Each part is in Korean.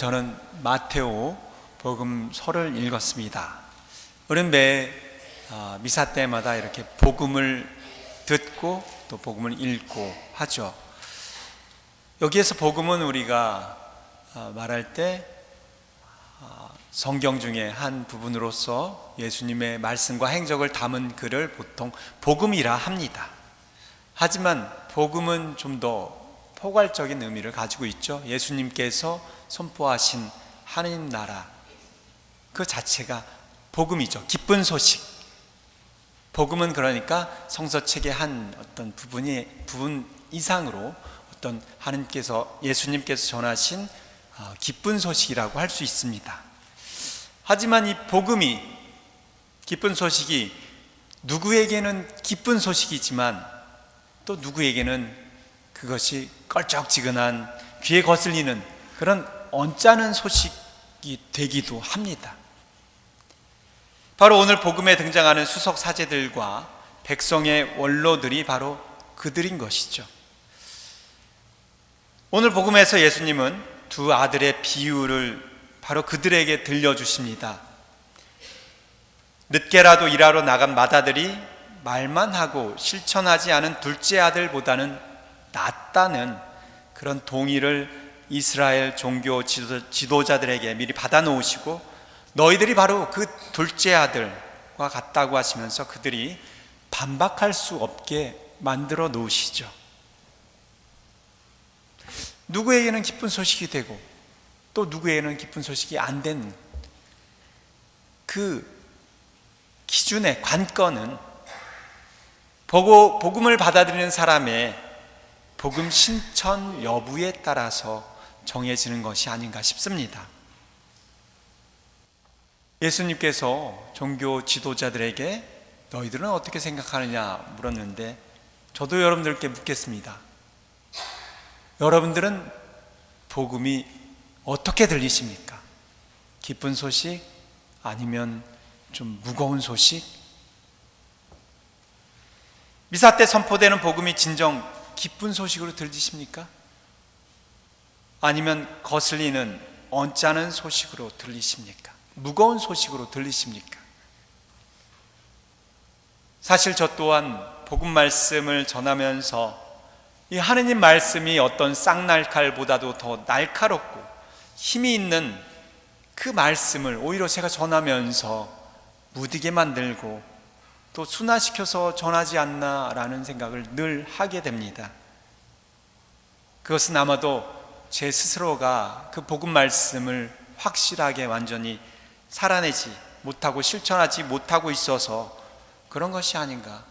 저는 마테오 복음서를 읽었습니다. 우리는 매 미사 때마다 이렇게 복음을 듣고 또 복음을 읽고 하죠. 여기에서 복음은 우리가 말할 때 성경 중에 한 부분으로서 예수님의 말씀과 행적을 담은 글을 보통 복음이라 합니다. 하지만 복음은 좀 더 포괄적인 의미를 가지고 있죠. 예수님께서 선포하신 하느님 나라 그 자체가 복음이죠. 기쁜 소식. 복음은 그러니까 성서책의 한 어떤 부분 이상으로 어떤 하느님께서 예수님께서 전하신 기쁜 소식이라고 할 수 있습니다. 하지만 이 복음이 기쁜 소식이 누구에게는 기쁜 소식이지만 또 누구에게는 그것이 껄쩍지근한 귀에 거슬리는 그런 언짢은 소식이 되기도 합니다. 바로 오늘 복음에 등장하는 수석 사제들과 백성의 원로들이 바로 그들인 것이죠. 오늘 복음에서 예수님은 두 아들의 비유를 바로 그들에게 들려주십니다. 늦게라도 일하러 나간 맏아들이 말만 하고 실천하지 않은 둘째 아들보다는 낫다는 그런 동의를 이스라엘 종교 지도자들에게 미리 받아놓으시고 너희들이 바로 그 둘째 아들과 같다고 하시면서 그들이 반박할 수 없게 만들어 놓으시죠. 누구에게는 기쁜 소식이 되고 또 누구에게는 기쁜 소식이 안 되는 그 기준의 관건은 복음을 받아들이는 사람의 복음 신천 여부에 따라서 정해지는 것이 아닌가 싶습니다. 예수님께서 종교 지도자들에게 너희들은 어떻게 생각하느냐 물었는데 저도 여러분들께 묻겠습니다. 여러분들은 복음이 어떻게 들리십니까? 기쁜 소식 아니면 좀 무거운 소식? 미사 때 선포되는 복음이 진정 기쁜 소식으로 들리십니까? 아니면 거슬리는 언짢은 소식으로 들리십니까? 무거운 소식으로 들리십니까? 사실 저 또한 복음 말씀을 전하면서 이 하느님 말씀이 어떤 쌍날칼보다도 더 날카롭고 힘이 있는 그 말씀을 오히려 제가 전하면서 무디게 만들고 또 순화시켜서 전하지 않나라는 생각을 늘 하게 됩니다. 그것은 아마도 제 스스로가 그 복음 말씀을 확실하게 완전히 살아내지 못하고 실천하지 못하고 있어서 그런 것이 아닌가.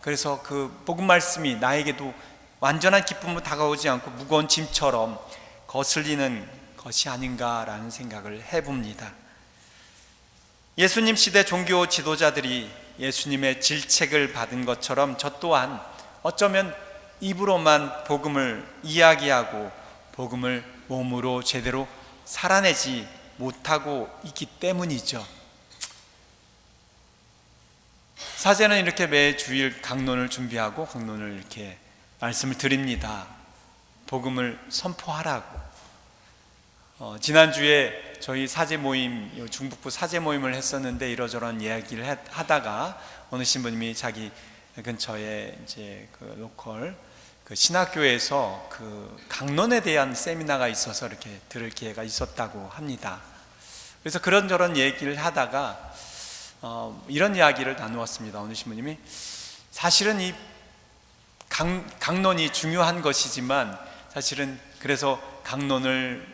그래서 그 복음 말씀이 나에게도 완전한 기쁨으로 다가오지 않고 무거운 짐처럼 거슬리는 것이 아닌가라는 생각을 해봅니다. 예수님 시대 종교 지도자들이 예수님의 질책을 받은 것처럼 저 또한 어쩌면 입으로만 복음을 이야기하고 복음을 몸으로 제대로 살아내지 못하고 있기 때문이죠. 사제는 이렇게 매 주일 강론을 준비하고 강론을 이렇게 말씀을 드립니다. 복음을 선포하라고. 지난주에 저희 사제 모임, 중북부 사제 모임을 했었는데 이러저런 이야기를 하다가 어느 신부님이 자기 근처에 이제 그 로컬 그 신학교에서 그 강론에 대한 세미나가 있어서 이렇게 들을 기회가 있었다고 합니다. 그래서 그런저런 얘기를 하다가 이런 이야기를 나누었습니다. 어느 신부님이 사실은 이 강론이 중요한 것이지만 사실은 그래서 강론을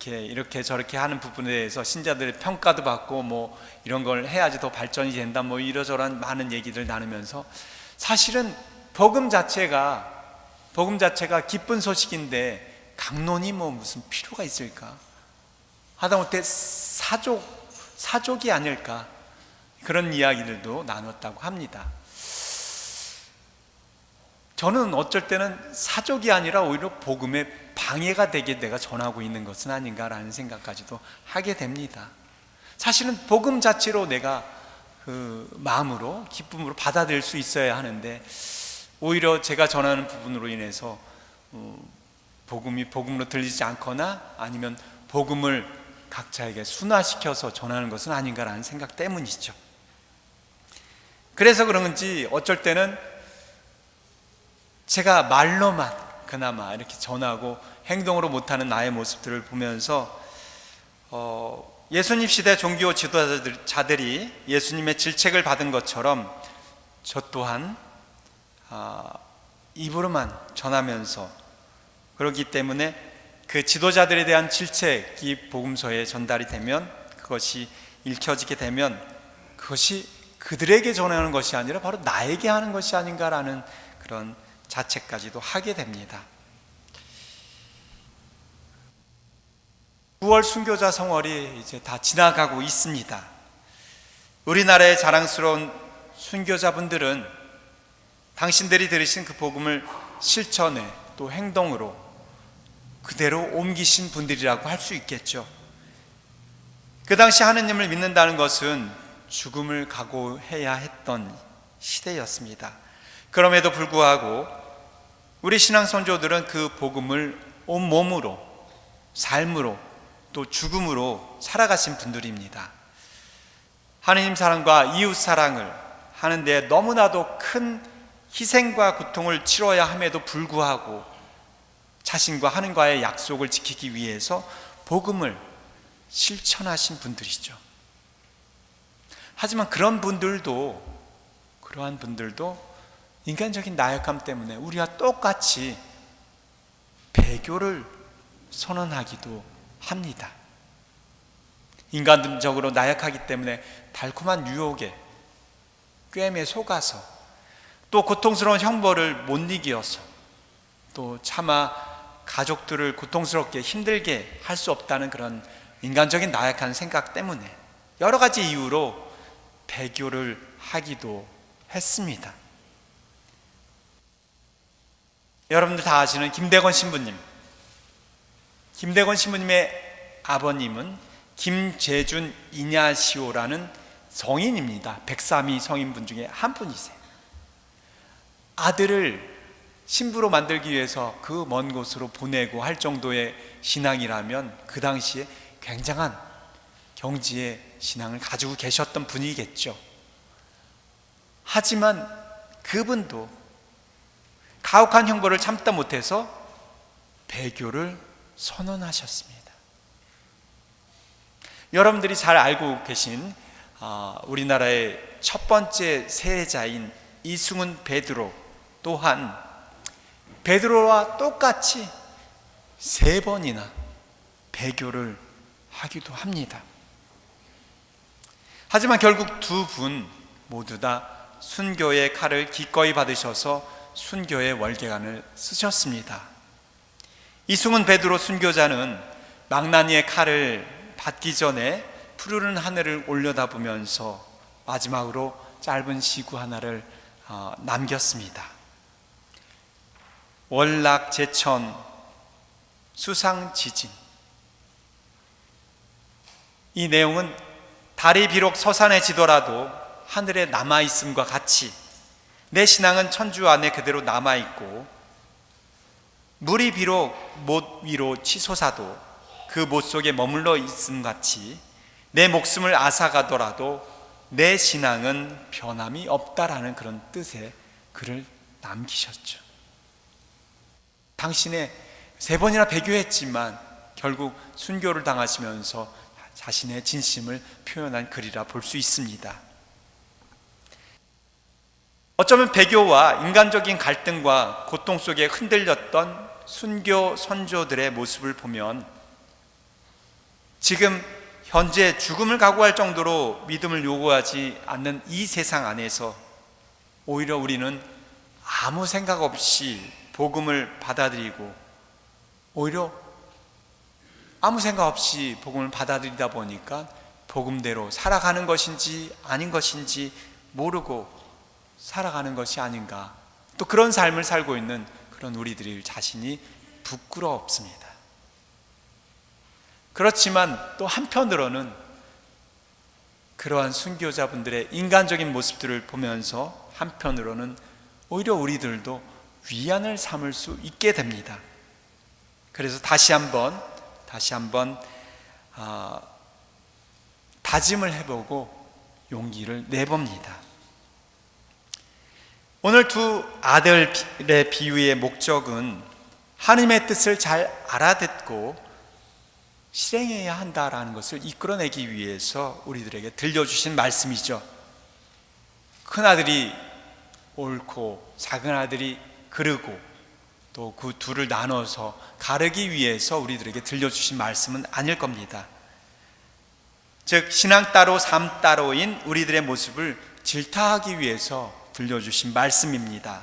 이렇게 저렇게 하는 부분에 대해서 신자들의 평가도 받고 뭐 이런 걸 해야지 더 발전이 된다 뭐 이러저런 많은 얘기를 나누면서 사실은 복음 자체가 기쁜 소식인데 강론이 뭐 무슨 필요가 있을까? 하다못해 사족이 아닐까? 그런 이야기들도 나눴다고 합니다. 저는 어쩔 때는 사족이 아니라 오히려 복음의 방해가 되게 내가 전하고 있는 것은 아닌가라는 생각까지도 하게 됩니다. 사실은 복음 자체로 내가 그 마음으로 기쁨으로 받아들일 수 있어야 하는데 오히려 제가 전하는 부분으로 인해서 복음이 복음으로 들리지 않거나 아니면 복음을 각자에게 순화시켜서 전하는 것은 아닌가라는 생각 때문이죠. 그래서 그런지 어쩔 때는 제가 말로만 그나마 이렇게 전하고 행동으로 못하는 나의 모습들을 보면서 예수님 시대 종교 지도자들이 예수님의 질책을 받은 것처럼 저 또한 입으로만 전하면서, 그렇기 때문에 그 지도자들에 대한 질책이 복음서에 전달이 되면, 그것이 읽혀지게 되면 그것이 그들에게 전하는 것이 아니라 바로 나에게 하는 것이 아닌가라는 그런 자책까지도 하게 됩니다. 9월 순교자 성월이 이제 다 지나가고 있습니다. 우리나라의 자랑스러운 순교자분들은 당신들이 들으신 그 복음을 실천에 또 행동으로 그대로 옮기신 분들이라고 할 수 있겠죠. 그 당시 하느님을 믿는다는 것은 죽음을 각오해야 했던 시대였습니다. 그럼에도 불구하고 우리 신앙 선조들은 그 복음을 온몸으로, 삶으로, 또 죽음으로 살아가신 분들입니다. 하느님 사랑과 이웃 사랑을 하는데 너무나도 큰 희생과 고통을 치러야 함에도 불구하고 자신과 하느님과의 약속을 지키기 위해서 복음을 실천하신 분들이죠. 하지만 그러한 분들도 인간적인 나약함 때문에 우리와 똑같이 배교를 선언하기도 합니다. 인간적으로 나약하기 때문에 달콤한 유혹에 꿰매 속아서, 또 고통스러운 형벌을 못 이겨서, 또 차마 가족들을 고통스럽게 힘들게 할 수 없다는 그런 인간적인 나약한 생각 때문에 여러 가지 이유로 배교를 하기도 했습니다. 여러분들 다 아시는 김대건 신부님의 아버님은 김재준 이냐시오라는 성인입니다. 103위 성인분 중에 한 분이세요. 아들을 신부로 만들기 위해서 그 먼 곳으로 보내고 할 정도의 신앙이라면 그 당시에 굉장한 경지의 신앙을 가지고 계셨던 분이겠죠. 하지만 그분도 가혹한 형벌을 참다 못해서 배교를 선언하셨습니다. 여러분들이 잘 알고 계신 우리나라의 첫 번째 세례자인 이승훈 베드로 또한 베드로와 똑같이 3번이나 배교를 하기도 합니다. 하지만 결국 두 분 모두 다 순교의 칼을 기꺼이 받으셔서 순교의 월계관을 쓰셨습니다. 이승훈 베드로 순교자는 망나니의 칼을 받기 전에 푸르른 하늘을 올려다보면서 마지막으로 짧은 시구 하나를 남겼습니다. 월락제천 수상지진. 이 내용은 달이 비록 서산해지더라도 하늘에 남아있음과 같이 내 신앙은 천주 안에 그대로 남아있고, 물이 비록 못 위로 치솟아도 그 못 속에 머물러 있음 같이 내 목숨을 앗아가더라도 내 신앙은 변함이 없다라는 그런 뜻의 글을 남기셨죠. 당신의 3번이나 배교했지만 결국 순교를 당하시면서 자신의 진심을 표현한 글이라 볼 수 있습니다. 어쩌면 배교와 인간적인 갈등과 고통 속에 흔들렸던 순교 선조들의 모습을 보면 지금 현재 죽음을 각오할 정도로 믿음을 요구하지 않는 이 세상 안에서 오히려 우리는 아무 생각 없이 복음을 받아들이고, 오히려 아무 생각 없이 복음을 받아들이다 보니까 복음대로 살아가는 것인지 아닌 것인지 모르고 살아가는 것이 아닌가, 또 그런 삶을 살고 있는 그런 우리들의 자신이 부끄럽습니다. 그렇지만 또 한편으로는 그러한 순교자분들의 인간적인 모습들을 보면서 한편으로는 오히려 우리들도 위안을 삼을 수 있게 됩니다. 그래서 다시 한번 다짐을 해보고 용기를 내봅니다. 오늘 두 아들의 비유의 목적은 하나님의 뜻을 잘 알아듣고 실행해야 한다라는 것을 이끌어내기 위해서 우리들에게 들려주신 말씀이죠. 큰아들이 옳고 작은아들이 그르고 또 그 둘을 나눠서 가르기 위해서 우리들에게 들려주신 말씀은 아닐 겁니다. 즉 신앙 따로 삶 따로인 우리들의 모습을 질타하기 위해서 들려주신 말씀입니다.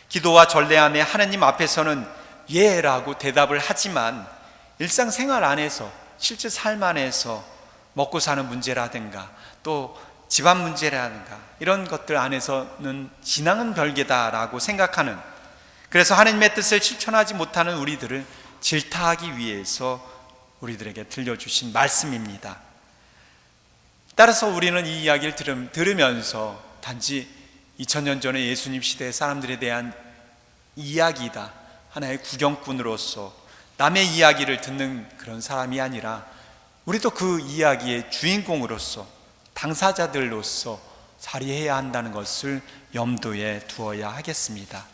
기도와 전례 안에 하나님 앞에서는 예라고 대답을 하지만 일상생활 안에서 실제 삶 안에서 먹고 사는 문제라든가 또 집안 문제라든가 이런 것들 안에서는 신앙은 별개다라고 생각하는, 그래서 하나님의 뜻을 실천하지 못하는 우리들을 질타하기 위해서 우리들에게 들려주신 말씀입니다. 따라서 우리는 이 이야기를 들으면서 단지 2000년 전에 예수님 시대의 사람들에 대한 이야기다, 하나의 구경꾼으로서 남의 이야기를 듣는 그런 사람이 아니라 우리도 그 이야기의 주인공으로서 당사자들로서 자리해야 한다는 것을 염두에 두어야 하겠습니다.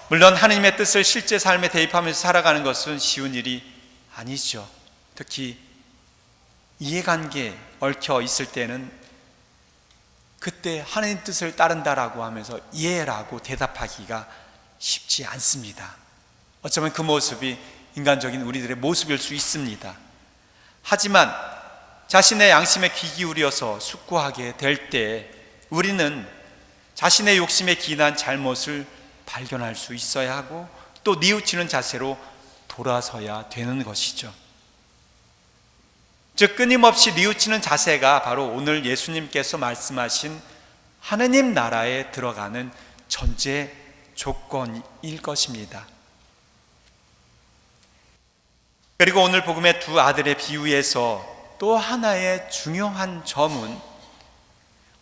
물론 하나님의 뜻을 실제 삶에 대입하면서 살아가는 것은 쉬운 일이 아니죠. 특히 이해관계에 얽혀 있을 때는 그때 하나님 뜻을 따른다라고 하면서 예라고 대답하기가 쉽지 않습니다. 어쩌면 그 모습이 인간적인 우리들의 모습일 수 있습니다. 하지만 자신의 양심에 귀 기울여서 숙고하게 될 때 우리는 자신의 욕심에 기인한 잘못을 발견할 수 있어야 하고 또 뉘우치는 자세로 돌아서야 되는 것이죠. 즉 끊임없이 뉘우치는 자세가 바로 오늘 예수님께서 말씀하신 하느님 나라에 들어가는 전제 조건일 것입니다. 그리고 오늘 복음의 두 아들의 비유에서 또 하나의 중요한 점은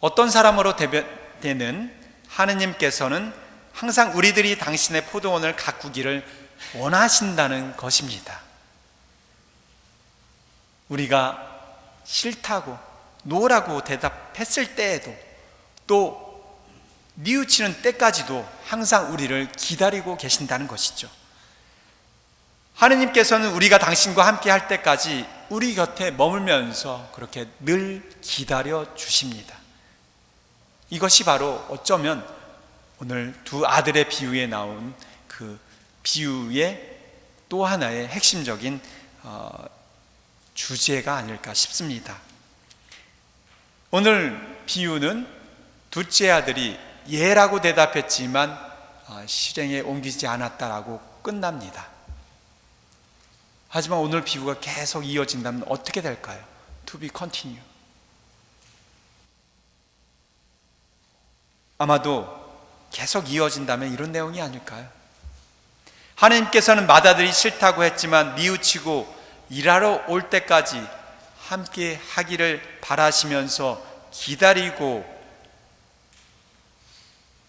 어떤 사람으로 대변되는 하느님께서는 항상 우리들이 당신의 포도원을 가꾸기를 원하신다는 것입니다. 우리가 싫다고 노라고 대답했을 때에도 또 뉘우치는 때까지도 항상 우리를 기다리고 계신다는 것이죠. 하느님께서는 우리가 당신과 함께 할 때까지 우리 곁에 머물면서 그렇게 늘 기다려 주십니다. 이것이 바로 어쩌면 오늘 두 아들의 비유에 나온 그 비유의 또 하나의 핵심적인 주제가 아닐까 싶습니다. 오늘 비유는 둘째 아들이 예라고 대답했지만 실행에 옮기지 않았다라고 끝납니다. 하지만 오늘 비유가 계속 이어진다면 어떻게 될까요? To be continue. 아마도 계속 이어진다면 이런 내용이 아닐까요? 하나님께서는 맏아들이 싫다고 했지만 뉘우치고 일하러 올 때까지 함께 하기를 바라시면서 기다리고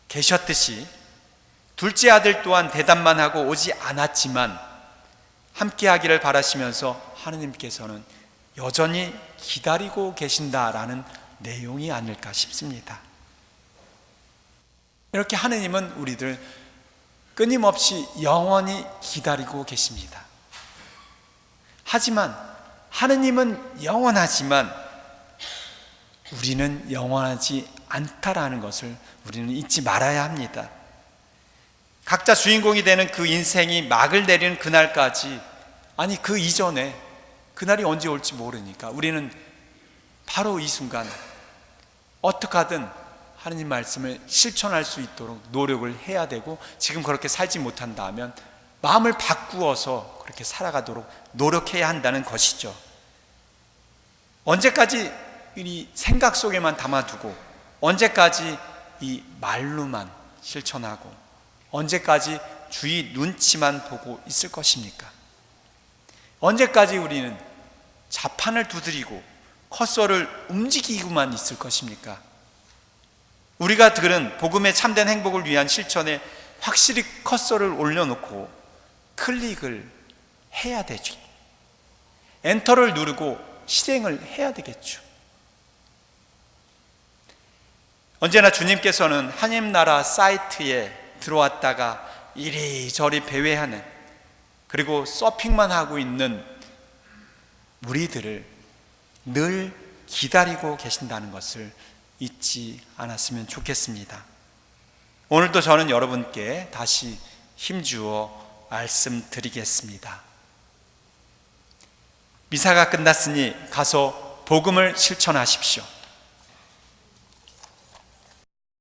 계셨듯이 둘째 아들 또한 대답만 하고 오지 않았지만 함께 하기를 바라시면서 하느님께서는 여전히 기다리고 계신다라는 내용이 아닐까 싶습니다. 이렇게 하느님은 우리들 끊임없이 영원히 기다리고 계십니다. 하지만 하느님은 영원하지만 우리는 영원하지 않다라는 것을 우리는 잊지 말아야 합니다. 각자 주인공이 되는 그 인생이 막을 내리는 그날까지, 아니 그 이전에 그날이 언제 올지 모르니까 우리는 바로 이 순간 어떻게 하든 하느님 말씀을 실천할 수 있도록 노력을 해야 되고, 지금 그렇게 살지 못한다면 마음을 바꾸어서 그렇게 살아가도록 노력해야 한다는 것이죠. 언제까지 이 생각 속에만 담아두고, 언제까지 이 말로만 실천하고, 언제까지 주위 눈치만 보고 있을 것입니까? 언제까지 우리는 자판을 두드리고 커서를 움직이고만 있을 것입니까? 우리가 들은 복음의 참된 행복을 위한 실천에 확실히 커서를 올려놓고 클릭을 해야 되지. 엔터를 누르고 실행을 해야 되겠죠. 언제나 주님께서는 하나님 나라 사이트에 들어왔다가 이리저리 배회하는, 그리고 서핑만 하고 있는 무리들을 늘 기다리고 계신다는 것을 잊지 않았으면 좋겠습니다. 오늘도 저는 여러분께 다시 힘주어 말씀드리겠습니다. 미사가 끝났으니 가서 복음을 실천하십시오.